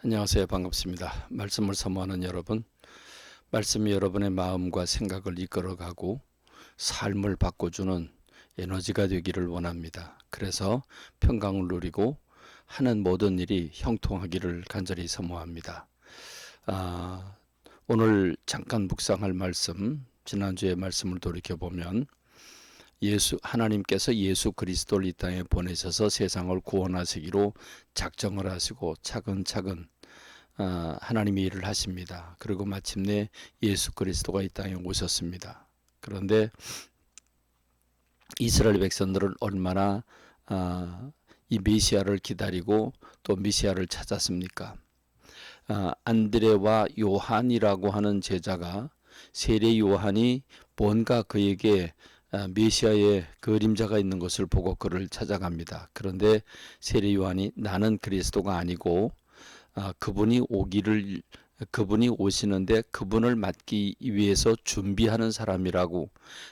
안녕하세요. 반갑습니다. 말씀을 사모하는 여러분, 말씀이 여러분의 마음과 생각을 이끌어가고 삶을 바꿔주는 에너지가 되기를 원합니다. 그래서 평강을 누리고 하는 모든 일이 형통하기를 간절히 사모합니다. 오늘 잠깐 묵상할 말씀, 지난주의 말씀을 돌이켜보면 하나님께서 예수 그리스도를 이 땅에 보내셔서 세상을 구원하시기로 작정을 하시고 차근차근 하나님이 일을 하십니다. 그리고 마침내 예수 그리스도가 이 땅에 오셨습니다. 그런데 이스라엘 백성들은 얼마나 이 메시아를 기다리고 또 메시아를 찾았습니까? 안드레와 요한이라고 하는 제자가 세례 요한이 뭔가 그에게 메시아의 그림자가 있는 것을 보고 그를 찾아갑니다. 그런데 세례 요한이 나는 그리스도가 아니고 그분이 오시는데 그분을 맞기 위해서 준비하는 사람이라고,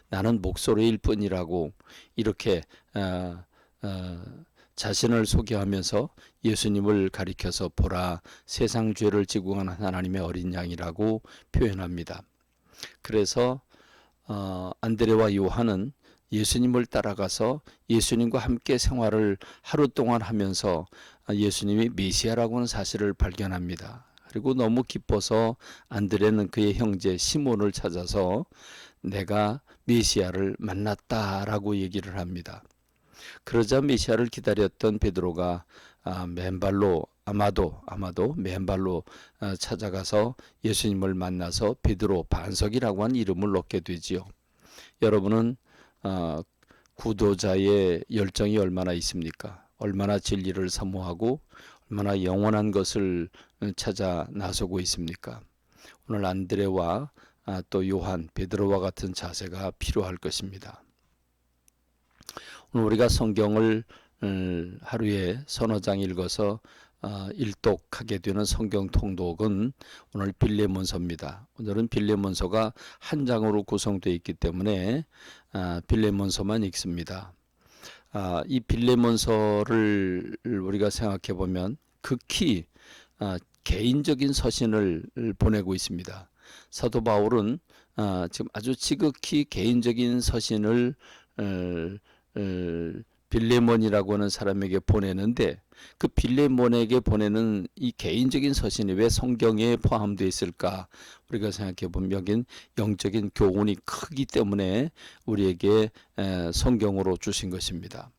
나는 목소리일 뿐이라고 이렇게 자신을 소개하면서 예수님을 가리켜서 보라, 세상 죄를 지고 가는 하나님의 어린 양이라고 표현합니다. 그래서 안드레와 요한은 예수님을 따라가서 예수님과 함께 생활을 하루 동안 하면서 예수님이 메시아라고 하는 사실을 발견합니다. 그리고 너무 기뻐서 안드레는 그의 형제 시몬을 찾아서 내가 메시아를 만났다라고 얘기를 합니다. 그러자 메시아를 기다렸던 베드로가 맨발로 아마도 맨발로 찾아가서 예수님을 만나서 베드로 반석이라고 하는 이름을 얻게 되지요. 여러분은 구도자의 열정이 얼마나 있습니까? 얼마나 진리를 사모하고 얼마나 영원한 것을 찾아 나서고 있습니까? 오늘 안드레와 또 요한, 베드로와 같은 자세가 필요할 것입니다. 오늘 우리가 성경을 하루에 서너 장 읽어서 일독하게 되는 성경 통독은 오늘 빌레몬서입니다. 오늘은 빌레몬서가 한 장으로 구성되어 있기 때문에 빌레몬서만 읽습니다. 이 빌레몬서를 우리가 생각해 보면 극히 개인적인 서신을 보내고 있습니다. 사도 바울은 지금 아주 지극히 개인적인 서신을 빌레몬이라고 하는 사람에게 보내는데, 그 빌레몬에게 보내는 이 개인적인 서신이 왜 성경에 포함되어 있을까? 우리가 생각해 보면 여긴 영적인 교훈이 크기 때문에 우리에게 성경으로 주신 것입니다.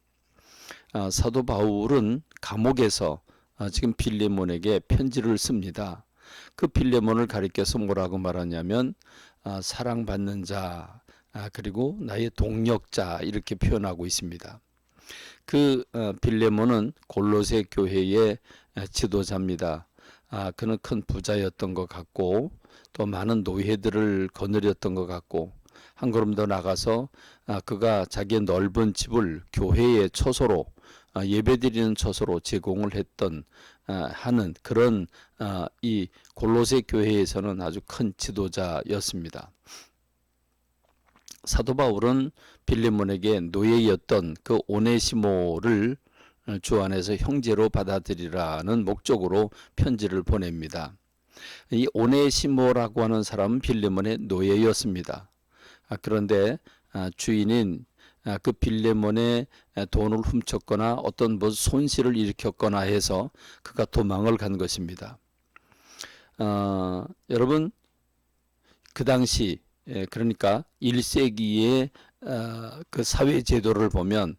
사도 바울은 감옥에서 지금 빌레몬에게 편지를 씁니다. 그 빌레몬을 가리켜서 뭐라고 말하냐면 사랑받는 자, 그리고 나의 동력자, 이렇게 표현하고 있습니다. 그 빌레몬은 골로새 교회의 지도자입니다. 그는 큰 부자였던 것 같고 또 많은 노예들을 거느렸던 것 같고, 한 걸음 더 나가서 그가 자기의 넓은 집을 교회의 처소로, 예배드리는 처소로 제공을 했던 하는 그런 이 골로새 교회에서는 아주 큰 지도자였습니다. 사도 바울은 빌레몬에게 노예였던 그 오네시모를 주 안에서 형제로 받아들이라는 목적으로 편지를 보냅니다. 이 오네시모라고 하는 사람은 빌레몬의 노예였습니다. 그런데 주인인 그 빌레몬의 돈을 훔쳤거나 어떤 손실을 일으켰거나 해서 그가 도망을 간 것입니다. 여러분, 그 당시, 그러니까 1세기의 그 사회 제도를 보면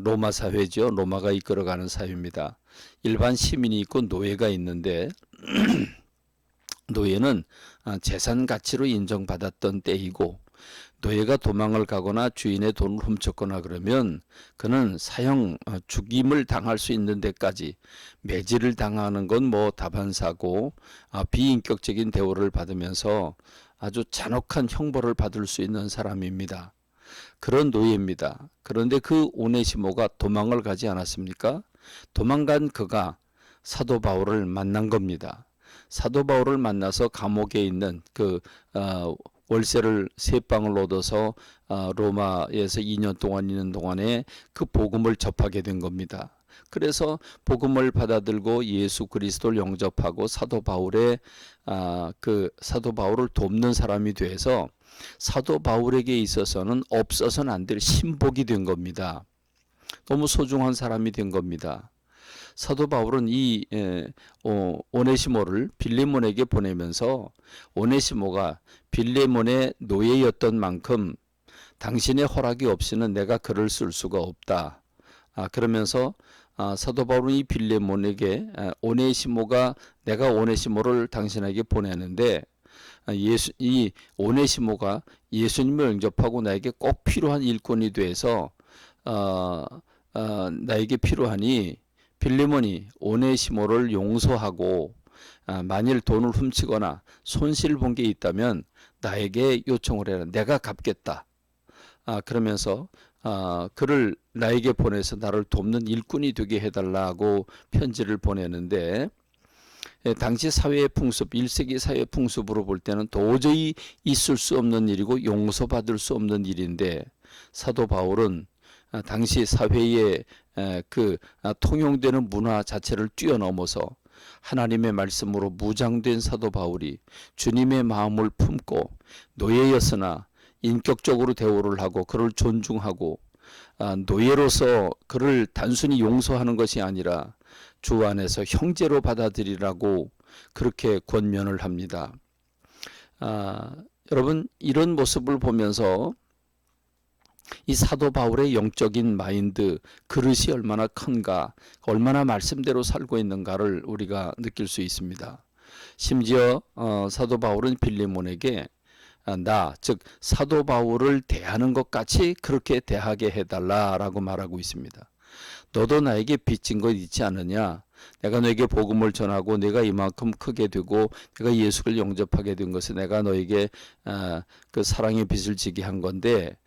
로마 사회죠. 로마가 이끌어가는 사회입니다. 일반 시민이 있고 노예가 있는데 노예는 재산 가치로 인정받았던 때이고, 노예가 도망을 가거나 주인의 돈을 훔쳤거나 그러면 그는 죽임을 당할 수 있는 데까지, 매질을 당하는 건 뭐 다반사고 비인격적인 대우를 받으면서 아주 잔혹한 형벌을 받을 수 있는 사람입니다. 그런 노예입니다. 그런데 그 오네시모가 도망을 가지 않았습니까? 도망간 그가 사도 바울을 만난 겁니다. 사도 바울을 만나서 감옥에 있는 그 월세를 3방을 얻어서 로마에서 2년 동안 있는 동안에 그 복음을 접하게 된 겁니다. 그래서 복음을 받아들고 예수 그리스도를 영접하고 사도 바울의 그 사도 바울을 돕는 사람이 돼서 사도 바울에게 있어서는 없어서는 안 될 신복이 된 겁니다. 너무 소중한 사람이 된 겁니다. 사도 바울은 이 오네시모를 빌레몬에게 보내면서 오네시모가 빌레몬의 노예였던 만큼 당신의 허락이 없이는 내가 글을 쓸 수가 없다. 그러면서 사도 바울은 이 빌레몬에게 오네시모가 내가 오네시모를 당신에게 보내는데 이 오네시모가 예수님을 영접하고 나에게 꼭 필요한 일꾼이 돼서 나에게 필요하니 빌레몬이 오네시모를 용서하고 만일 돈을 훔치거나 손실 본 게 있다면 나에게 요청을 해라. 내가 갚겠다. 그러면서 그를 나에게 보내서 나를 돕는 일꾼이 되게 해달라고 편지를 보내는데 당시 사회의 풍습, 1세기 사회 풍습으로 볼 때는 도저히 있을 수 없는 일이고 용서받을 수 없는 일인데 사도 바울은 당시 사회의 그 통용되는 문화 자체를 뛰어넘어서 하나님의 말씀으로 무장된 사도 바울이 주님의 마음을 품고 노예였으나 인격적으로 대우를 하고 그를 존중하고 노예로서 그를 단순히 용서하는 것이 아니라 주 안에서 형제로 받아들이라고 그렇게 권면을 합니다. 여러분 이런 모습을 보면서 이 사도 바울의 영적인 마인드, 그릇이 얼마나 큰가, 얼마나 말씀대로 살고 있는가를 우리가 느낄 수 있습니다. 심지어 사도 바울은 빌레몬에게 즉 사도 바울을 대하는 것 같이 그렇게 대하게 해달라라고 말하고 있습니다. 너도 나에게 빚진 것 있지 않느냐? 내가 너에게 복음을 전하고 내가 이만큼 크게 되고 내가 예수를 영접하게 된 것은 내가 너에게 그 사랑의 빚을 지게 한 건데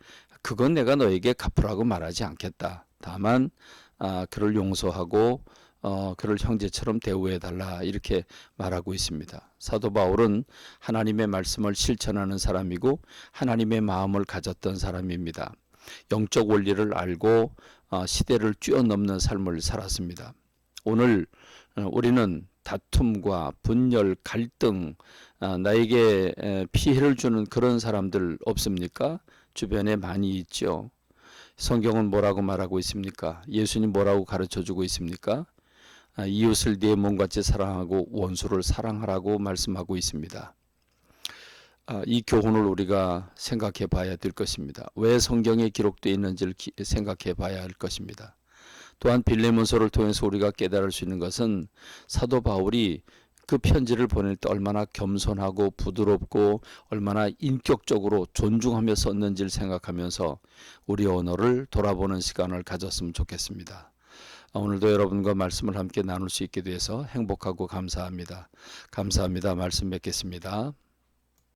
그건 내가 너에게 갚으라고 말하지 않겠다. 다만 그를 용서하고 그를 형제처럼 대우해달라 이렇게 말하고 있습니다. 사도 바울은 하나님의 말씀을 실천하는 사람이고 하나님의 마음을 가졌던 사람입니다. 영적 원리를 알고 시대를 뛰어넘는 삶을 살았습니다. 오늘 우리는 다툼과 분열, 갈등, 나에게 피해를 주는 그런 사람들 없습니까? 주변에 많이 있죠. 성경은 뭐라고 말하고 있습니까? 예수님 뭐라고 가르쳐주고 있습니까? 이웃을 네 몸같이 사랑하고 원수를 사랑하라고 말씀하고 있습니다. 이 교훈을 우리가 생각해 봐야 될 것입니다. 왜 성경에 기록되어 있는지를 생각해 봐야 할 것입니다. 또한 빌레몬서를 통해서 우리가 깨달을 수 있는 것은 사도 바울이 그 편지를 보낼 때 얼마나 겸손하고 부드럽고 얼마나 인격적으로 존중하며 썼는지를 생각하면서 우리 언어를 돌아보는 시간을 가졌으면 좋겠습니다. 오늘도 여러분과 말씀을 함께 나눌 수 있게 돼서 행복하고 감사합니다. 감사합니다. 말씀 맺겠습니다.